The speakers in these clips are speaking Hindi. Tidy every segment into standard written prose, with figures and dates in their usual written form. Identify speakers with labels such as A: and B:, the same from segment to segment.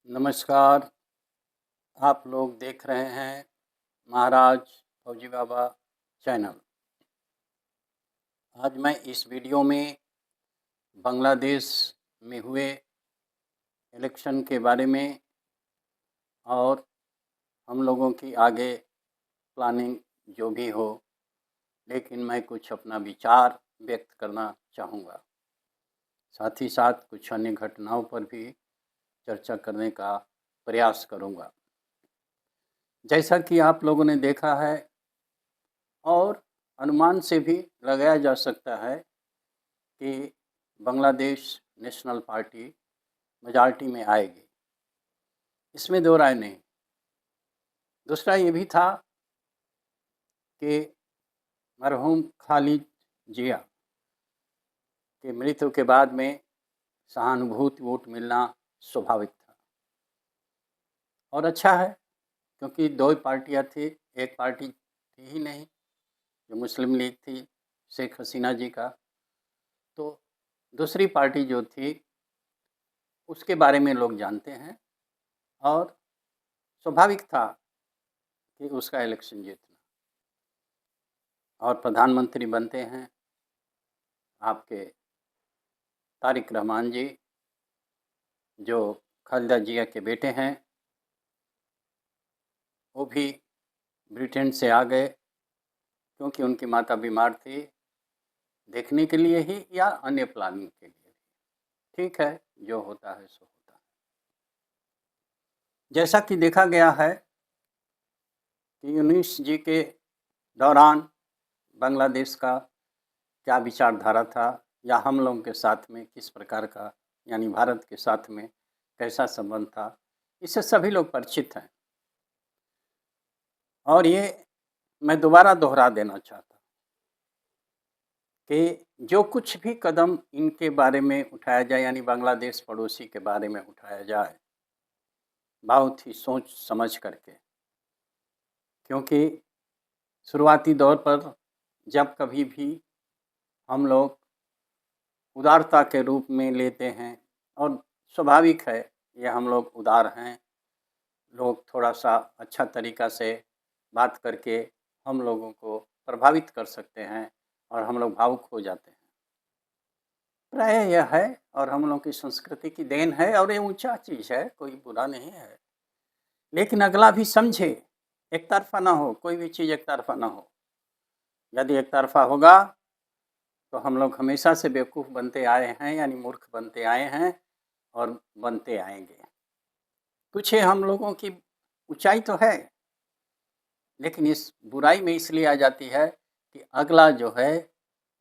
A: नमस्कार। आप लोग देख रहे हैं महाराज फौजी बाबा चैनल। आज मैं इस वीडियो में बांग्लादेश में हुए इलेक्शन के बारे में और हम लोगों की आगे प्लानिंग जो भी हो, लेकिन मैं कुछ अपना विचार व्यक्त करना चाहूँगा। साथ ही साथ कुछ अन्य घटनाओं पर भी चर्चा करने का प्रयास करूँगा। जैसा कि आप लोगों ने देखा है और अनुमान से भी लगाया जा सकता है कि बांग्लादेश नेशनल पार्टी मेजॉरिटी में आएगी, इसमें दो राय नहीं। दूसरा ये भी था कि मरहूम खालिद जिया के मृत्यु के बाद में सहानुभूति वोट मिलना स्वाभाविक था और अच्छा है, क्योंकि दो ही पार्टियाँ थी। एक पार्टी थी ही नहीं जो मुस्लिम लीग थी शेख हसीना जी का, तो दूसरी पार्टी जो थी उसके बारे में लोग जानते हैं और स्वाभाविक था कि उसका इलेक्शन जीतना। और प्रधानमंत्री बनते हैं आपके तारिक रहमान जी, जो खालिदा जिया के बेटे हैं। वो भी ब्रिटेन से आ गए क्योंकि उनकी माता बीमार थी, देखने के लिए ही या अन्य प्लानिंग के लिए। ठीक है, जो होता है सो होता है। जैसा कि देखा गया है कि यूनुस जी के दौरान बांग्लादेश का क्या विचारधारा था या हम लोगों के साथ में किस प्रकार का, यानी भारत के साथ में कैसा संबंध था, इससे सभी लोग परिचित हैं। और ये मैं दोबारा दोहरा देना चाहता हूँ कि जो कुछ भी कदम इनके बारे में उठाया जाए, यानी बांग्लादेश पड़ोसी के बारे में उठाया जाए, बहुत ही सोच समझ करके, क्योंकि शुरुआती दौर पर जब कभी भी हम लोग उदारता के रूप में लेते हैं, और स्वाभाविक है ये हम लोग उदार हैं, लोग थोड़ा सा अच्छा तरीक़ा से बात करके हम लोगों को प्रभावित कर सकते हैं और हम लोग भावुक हो जाते हैं। प्राय यह है और हम लोगों की संस्कृति की देन है और ये ऊंचा चीज़ है, कोई बुरा नहीं है, लेकिन अगला भी समझे, एक तरफा ना हो, कोई भी चीज़ एक तरफा ना हो। यदि एक तरफा होगा तो हम लोग हमेशा से बेवकूफ़ बनते आए हैं, यानी मूर्ख बनते आए हैं और बनते आएंगे। कुछ हम लोगों की ऊंचाई तो है, लेकिन इस बुराई में इसलिए आ जाती है कि अगला जो है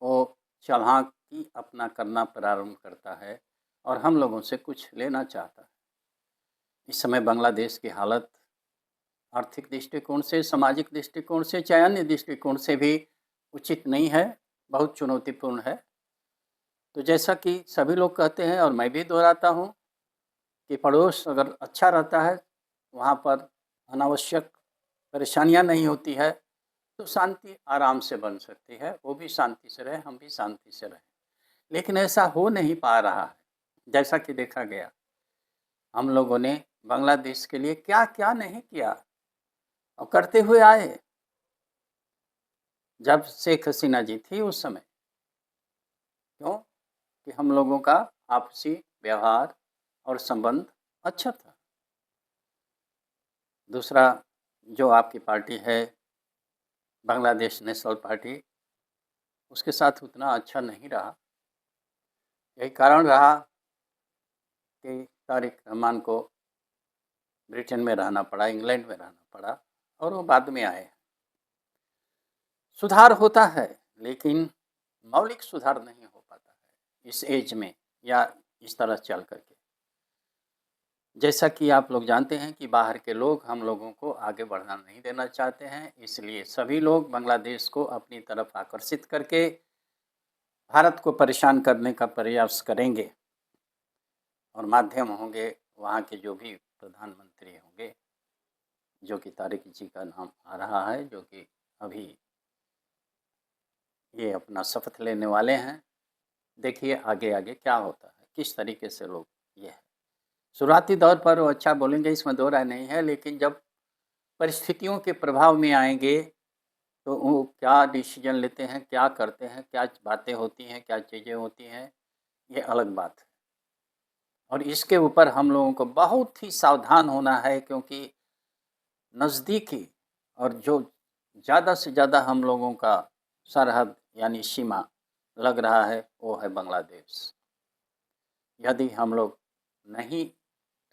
A: वो चालाकी अपना करना प्रारंभ करता है और हम लोगों से कुछ लेना चाहता है। इस समय बांग्लादेश की हालत आर्थिक दृष्टिकोण से, सामाजिक दृष्टिकोण से, चाहे अन्य दृष्टिकोण से भी उचित नहीं है, बहुत चुनौतीपूर्ण है। तो जैसा कि सभी लोग कहते हैं और मैं भी दोहराता हूँ कि पड़ोस अगर अच्छा रहता है, वहाँ पर अनावश्यक परेशानियाँ नहीं होती है, तो शांति आराम से बन सकती है। वो भी शांति से रहे, हम भी शांति से रहें, लेकिन ऐसा हो नहीं पा रहा है। जैसा कि देखा गया, हम लोगों ने बांग्लादेश के लिए क्या क्या नहीं किया और करते हुए आए। जब शेख हसीना जी थी उस समय, क्यों कि हम लोगों का आपसी व्यवहार और संबंध अच्छा था। दूसरा, जो आपकी पार्टी है बांग्लादेश नेशनल पार्टी, उसके साथ उतना अच्छा नहीं रहा। यही कारण रहा कि तारिक रहमान को ब्रिटेन में रहना पड़ा, इंग्लैंड में रहना पड़ा और वो बाद में आए। सुधार होता है, लेकिन मौलिक सुधार नहीं हो पाता है इस एज में या इस तरह चल करके। जैसा कि आप लोग जानते हैं कि बाहर के लोग हम लोगों को आगे बढ़ना नहीं देना चाहते हैं, इसलिए सभी लोग बांग्लादेश को अपनी तरफ आकर्षित करके भारत को परेशान करने का प्रयास करेंगे और माध्यम होंगे वहाँ के जो भी प्रधानमंत्री होंगे, जो कि तारिक जी का नाम आ रहा है, जो कि अभी ये अपना शपथ लेने वाले हैं। देखिए आगे आगे क्या होता है, किस तरीके से लोग ये है। शुरुआती दौर पर वो अच्छा बोलेंगे, इसमें दो राय नहीं है, लेकिन जब परिस्थितियों के प्रभाव में आएँगे, तो वो क्या डिसीज़न लेते हैं, क्या करते हैं, क्या बातें होती हैं, क्या चीज़ें होती हैं, ये अलग बात है। और इसके ऊपर हम लोगों को बहुत ही सावधान होना है, क्योंकि नज़दीकी और जो ज़्यादा से ज़्यादा हम लोगों का सरहद यानी सीमा लग रहा है, वो है बांग्लादेश। यदि हम लोग नहीं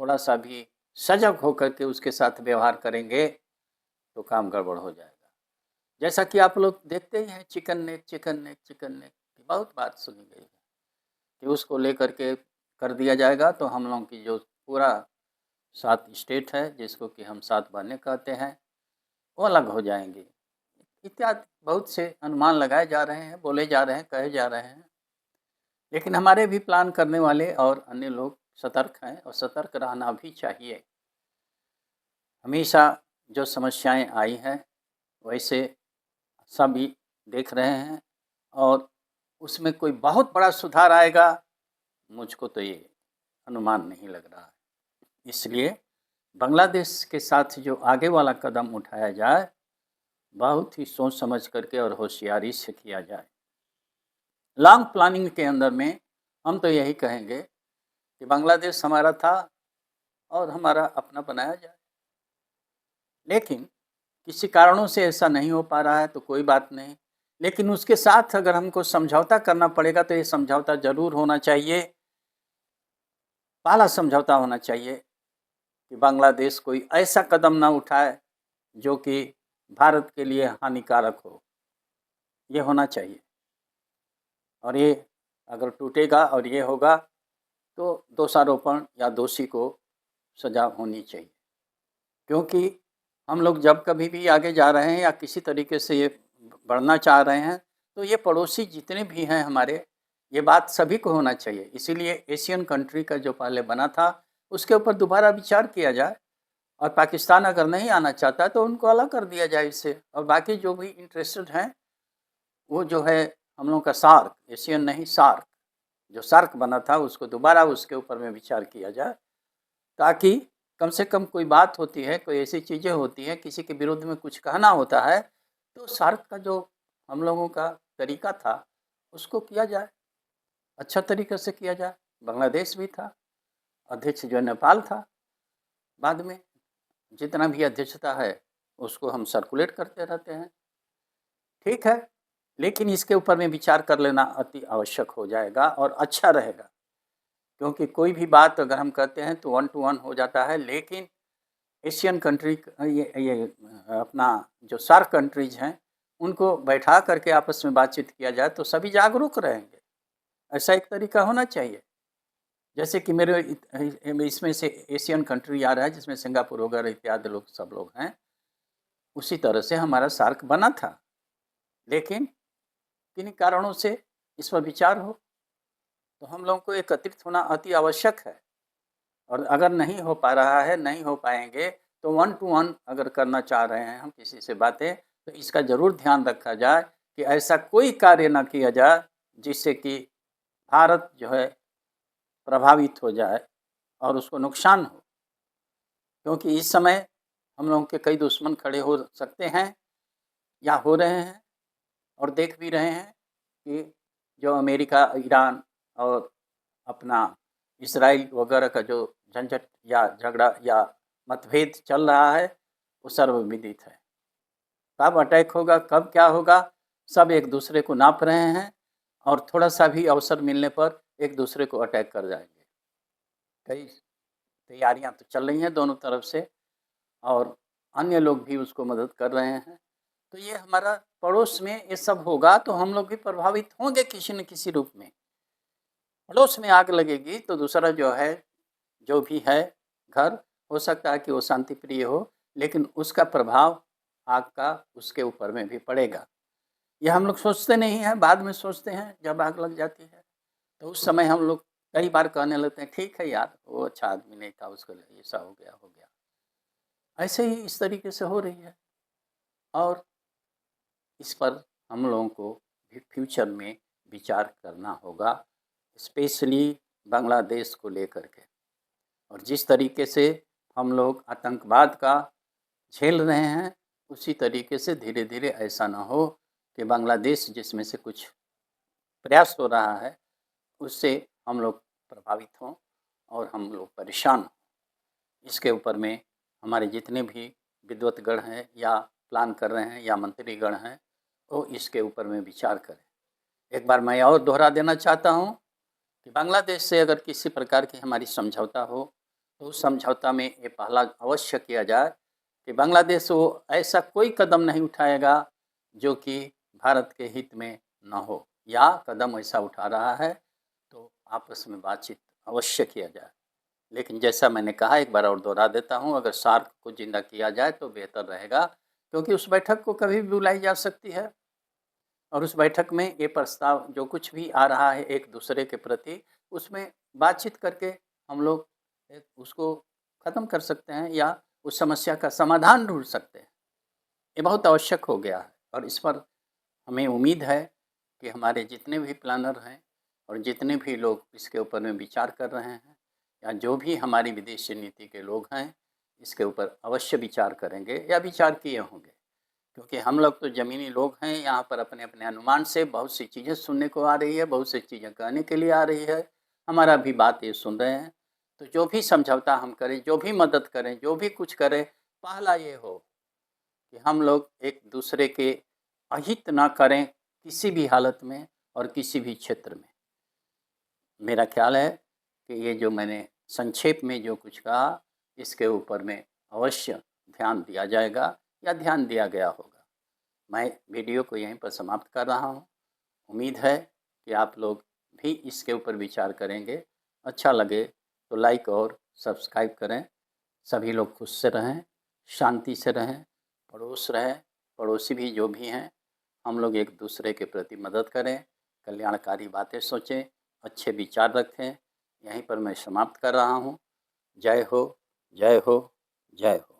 A: थोड़ा-सा भी सजग होकर के उसके साथ व्यवहार करेंगे, तो काम गड़बड़ हो जाएगा। जैसा कि आप लोग देखते ही हैं, चिकन नेक की बहुत बात सुनी गई है कि उसको लेकर के कर दिया जाएगा, तो हम लोगों की जो पूरा 7 स्टेट है, जिसको कि हम 7 बहनें कहते हैं, वो अलग हो जाएँगी। इत्यादि बहुत से अनुमान लगाए जा रहे हैं, बोले जा रहे हैं, कहे जा रहे हैं। लेकिन हमारे भी प्लान करने वाले और अन्य लोग सतर्क हैं, और सतर्क रहना भी चाहिए। हमेशा जो समस्याएँ आई हैं, वैसे सभी देख रहे हैं, और उसमें कोई बहुत बड़ा सुधार आएगा, मुझको तो ये अनुमान नहीं लग रहा है। इसलिए बांग्लादेश के साथ जो आगे वाला कदम उठाया जाए, बहुत ही सोच समझ करके और होशियारी से किया जाए। लॉन्ग प्लानिंग के अंदर में हम तो यही कहेंगे कि बांग्लादेश हमारा था और हमारा अपना बनाया जाए। लेकिन किसी कारणों से ऐसा नहीं हो पा रहा है, तो कोई बात नहीं। लेकिन उसके साथ अगर हमको समझौता करना पड़ेगा, तो ये समझौता ज़रूर होना चाहिए। पहला समझौता होना चाहिए कि बांग्लादेश कोई ऐसा कदम ना उठाए जो कि भारत के लिए हानिकारक हो, ये होना चाहिए। और ये अगर टूटेगा और ये होगा, तो दोषारोपण या दोषी को सज़ा होनी चाहिए। क्योंकि हम लोग जब कभी भी आगे जा रहे हैं या किसी तरीके से ये बढ़ना चाह रहे हैं, तो ये पड़ोसी जितने भी हैं हमारे, ये बात सभी को होना चाहिए। इसीलिए एशियन कंट्री का जो पहले बना था, उसके ऊपर दोबारा विचार किया जाए, और पाकिस्तान अगर नहीं आना चाहता तो उनको अलग कर दिया जाए इससे, और बाकी जो भी इंटरेस्टेड हैं, वो जो है हम लोगों का सार्क, एशियन नहीं सार्क, जो सार्क बना था, उसको दोबारा उसके ऊपर में विचार किया जाए, ताकि कम से कम कोई बात होती है, कोई ऐसी चीज़ें होती हैं, किसी के विरुद्ध में कुछ कहना होता है, तो सार्क का जो हम लोगों का तरीका था, उसको किया जाए, अच्छा तरीके से किया जाए। बांग्लादेश भी था, अध्यक्ष जो नेपाल था, बाद में जितना भी अध्यक्षता है, उसको हम सर्कुलेट करते रहते हैं। ठीक है, लेकिन इसके ऊपर में विचार कर लेना अति आवश्यक हो जाएगा और अच्छा रहेगा, क्योंकि कोई भी बात अगर हम कहते हैं तो 1 टू 1 हो जाता है, लेकिन एशियन कंट्री ये अपना जो सार्क कंट्रीज़ हैं, उनको बैठा करके आपस में बातचीत किया जाए, तो सभी जागरूक रहेंगे। ऐसा एक तरीका होना चाहिए। जैसे कि मेरे इसमें से एशियन कंट्री आ रहा है, जिसमें सिंगापुर वगैरह इत्यादि लोग सब लोग हैं, उसी तरह से हमारा सार्क बना था। लेकिन किन्हीं कारणों से इस पर विचार हो, तो हम लोगों को एकत्रित होना अति आवश्यक है। और अगर नहीं हो पा रहा है, नहीं हो पाएँगे, तो 1 टू 1 अगर करना चाह रहे हैं हम किसी से बातें, तो इसका ज़रूर ध्यान रखा जाए कि ऐसा कोई कार्य ना किया जाए, जिससे कि भारत जो है प्रभावित हो जाए और उसको नुकसान हो। क्योंकि इस समय हम लोगों के कई दुश्मन खड़े हो सकते हैं या हो रहे हैं, और देख भी रहे हैं कि जो अमेरिका, ईरान और अपना इज़राइल वगैरह का जो झंझट या झगड़ा या मतभेद चल रहा है, वो सर्वविदित है। कब अटैक होगा, कब क्या होगा, सब एक-दूसरे को नाप रहे हैं, और थोड़ा-सा भी अवसर मिलने पर एक-दूसरे को अटैक कर जाएँगे। कई तैयारियाँ तो चल रही हैं दोनों तरफ से, और अन्य लोग भी उसको मदद कर रहे हैं। तो ये हमारा पड़ोस में ये सब होगा, तो हम लोग भी प्रभावित होंगे किसी न किसी रूप में। पड़ोस में आग लगेगी, तो दूसरा जो है, जो भी है घर, हो सकता है कि वो शांति प्रिय हो, लेकिन उसका प्रभाव आग का उसके ऊपर में भी पड़ेगा। ये हम लोग सोचते नहीं हैं, बाद में सोचते हैं जब आग लग जाती है। तो उस समय हम लोग कई बार कहने लगते हैं, ठीक है यार, वो अच्छा आदमी नहीं था, उसको ऐसा हो गया, हो गया। ऐसे ही इस तरीके से हो रही है, और इस पर हम लोगों को भी फ्यूचर में विचार करना होगा, स्पेशली बांग्लादेश को लेकर के। और जिस तरीके से हम लोग आतंकवाद का झेल रहे हैं, उसी तरीके से धीरे धीरे ऐसा ना हो कि बांग्लादेश जिसमें से कुछ प्रयास हो रहा है, उससे हम लोग प्रभावित हों और हम लोग परेशान हों। इसके ऊपर में हमारे जितने भी विद्वतगण हैं या प्लान कर रहे हैं या मंत्रीगण हैं, वो इसके ऊपर में विचार करें। एक बार मैं और दोहरा देना चाहता हूँ कि बांग्लादेश से अगर किसी प्रकार की हमारी समझौता हो, तो उस समझौता में ये पहला अवश्य किया जाए कि बांग्लादेश वो ऐसा कोई कदम नहीं उठाएगा जो कि भारत के हित में न हो, या कदम ऐसा उठा रहा है तो आपस में बातचीत अवश्य किया जाए। लेकिन जैसा मैंने कहा, एक बार और दोहरा देता हूँ, अगर सार्क को जिंदा किया जाए तो बेहतर रहेगा, क्योंकि उस बैठक को कभी भी बुलाई जा सकती है और उस बैठक में ये प्रस्ताव जो कुछ भी आ रहा है एक दूसरे के प्रति, उसमें बातचीत करके हम लोग उसको ख़त्म कर सकते हैं या उस समस्या का समाधान ढूंढ सकते हैं। ये बहुत आवश्यक हो गया है और इस पर हमें उम्मीद है कि हमारे जितने भी प्लानर हैं और जितने भी लोग इसके ऊपर में विचार कर रहे हैं, या जो भी हमारी विदेशी नीति के लोग हैं, इसके ऊपर अवश्य विचार करेंगे या विचार किए होंगे। क्योंकि हम लोग तो ज़मीनी लोग हैं, यहाँ पर अपने अपने अनुमान से बहुत सी चीज़ें सुनने को आ रही है, बहुत सी चीज़ें कहने के लिए आ रही है, हमारा भी बात ये सुन रहे हैं। तो जो भी समझौता हम करें, जो भी मदद करें, जो भी कुछ करें, पहला ये हो कि हम लोग एक दूसरे के अहित ना करें किसी भी हालत में और किसी भी क्षेत्र में। मेरा ख्याल है कि ये जो मैंने संक्षेप में जो कुछ कहा, इसके ऊपर में अवश्य ध्यान दिया जाएगा या ध्यान दिया गया होगा। मैं वीडियो को यहीं पर समाप्त कर रहा हूँ। उम्मीद है कि आप लोग भी इसके ऊपर विचार करेंगे। अच्छा लगे तो लाइक और सब्सक्राइब करें। सभी लोग खुश से रहें, शांति से रहें, पड़ोसी भी जो भी हैं, हम लोग एक दूसरे के प्रति मदद करें, कल्याणकारी बातें सोचें, अच्छे विचार रखें। यहीं पर मैं समाप्त कर रहा हूँ। जय हो, जय हो, जय हो।